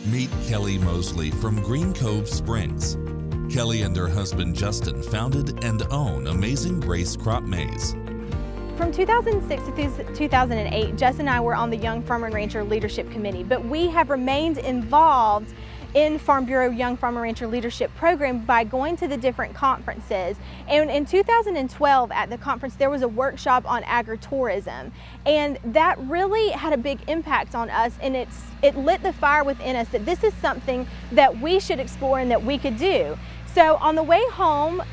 Meet Kelly Mosley from Green Cove Springs. Kelly and her husband Justin founded and own Amazing Grace Crop Maize. From 2006 to 2008, Justin and I were on the Young Farmer and Rancher Leadership Committee, but we have remained involved in Farm Bureau Young Farmer Rancher Leadership Program by going to the different conferences. And in 2012 at the conference, there was a workshop on agritourism, and that really had a big impact on us, and it lit the fire within us that this is something that we should explore and that we could do. So on the way home,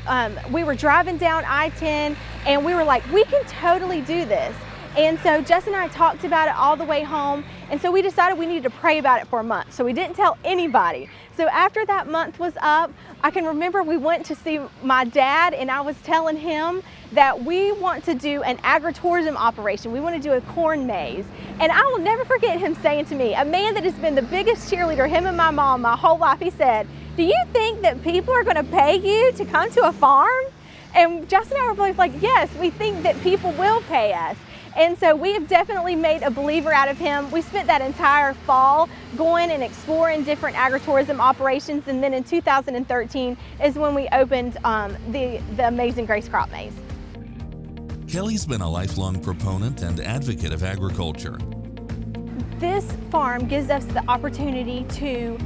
we were driving down I-10 and we were like, we can totally do this. And so Justin and I talked about it all the way home, and so we decided we needed to pray about it for a month. So we didn't tell anybody. So after that month was up, I can remember we went to see my dad, and I was telling him that we want to do an agritourism operation. We want to do a corn maze. And I will never forget him saying to me, a man that has been the biggest cheerleader, him and my mom, my whole life, he said, "Do you think that people are going to pay you to come to a farm?" And Justin and I were both like, yes, we think that people will pay us. And so we have definitely made a believer out of him. We spent that entire fall going and exploring different agritourism operations, and then in 2013 is when we opened the Amazing Grace Crop Maize. Kelly's been a lifelong proponent and advocate of agriculture. This farm gives us the opportunity to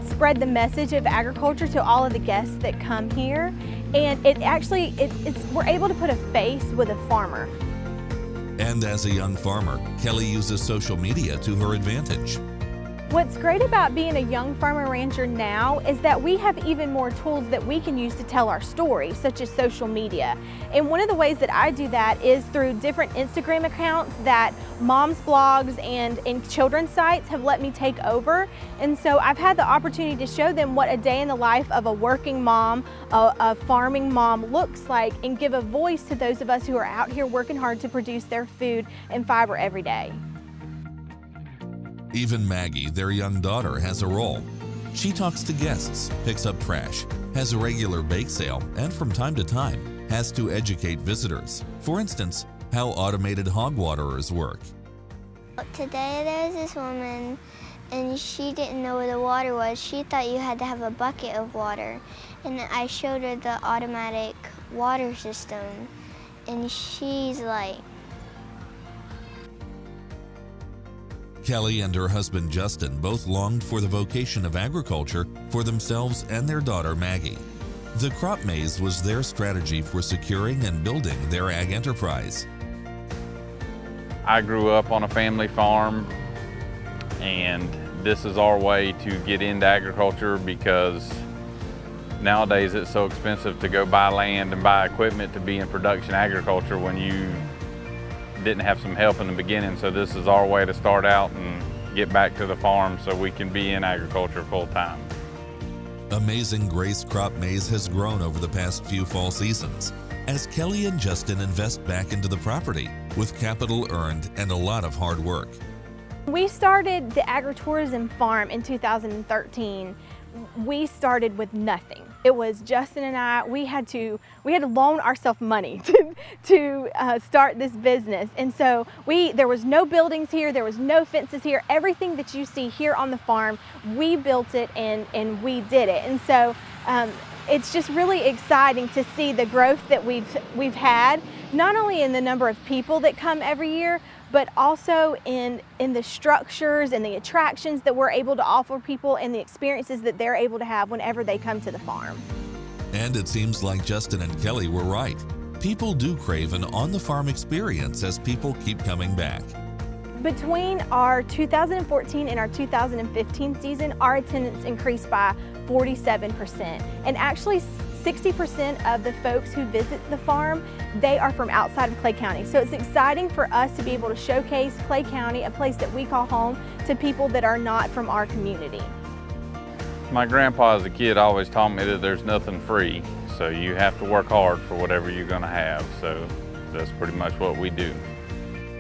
spread the message of agriculture to all of the guests that come here, and we're able to put a face with a farmer. And as a young farmer, Kelly uses social media to her advantage. What's great about being a young farmer rancher now is that we have even more tools that we can use to tell our story, such as social media. And one of the ways that I do that is through different Instagram accounts that moms' blogs and children's sites have let me take over. And so I've had the opportunity to show them what a day in the life of a working mom, a farming mom looks like, and give a voice to those of us who are out here working hard to produce their food and fiber every day. Even Maggie, their young daughter, has a role. She talks to guests, picks up trash, has a regular bake sale, and from time to time has to educate visitors. For instance, how automated hog waterers work. Today there was this woman and she didn't know where the water was. She thought you had to have a bucket of water. And I showed her the automatic water system, and she's like, Kelly and her husband Justin both longed for the vocation of agriculture for themselves and their daughter Maggie. The crop maize was their strategy for securing and building their ag enterprise. I grew up on a family farm, and this is our way to get into agriculture because nowadays it's so expensive to go buy land and buy equipment to be in production agriculture when you didn't have some help in the beginning. So this is our way to start out and get back to the farm so we can be in agriculture full time. Amazing Grace Crop Maize has grown over the past few fall seasons as Kelly and Justin invest back into the property with capital earned and a lot of hard work. We started the agritourism farm in 2013. We started with nothing. It was Justin and I. We had to loan ourselves money to start this business, and so there was no buildings here, there was no fences here. Everything that you see here on the farm, we built it and we did it. And so it's just really exciting to see the growth that we've had, not only in the number of people that come every year, but also in the structures and the attractions that we're able to offer people and the experiences that they're able to have whenever they come to the farm. And it seems like Justin and Kelly were right. People do crave an on-the-farm experience as people keep coming back. Between our 2014 and our 2015 season, our attendance increased by 47%. And actually 60% of the folks who visit the farm, they are from outside of Clay County. So it's exciting for us to be able to showcase Clay County, a place that we call home, to people that are not from our community. My grandpa as a kid always taught me that there's nothing free, so you have to work hard for whatever you're gonna have. So that's pretty much what we do.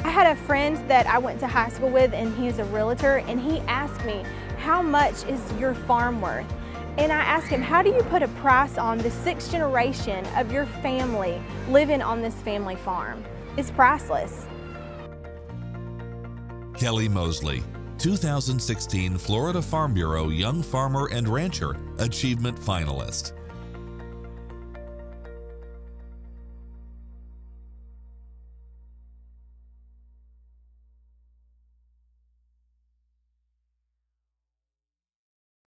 I had a friend that I went to high school with, and he's a realtor, and he asked me, how much is your farm worth? And I asked him, how do you put a price on the 6th generation of your family living on this family farm? It's priceless. Kelly Mosley, 2016 Florida Farm Bureau Young Farmer and Rancher Achievement finalist.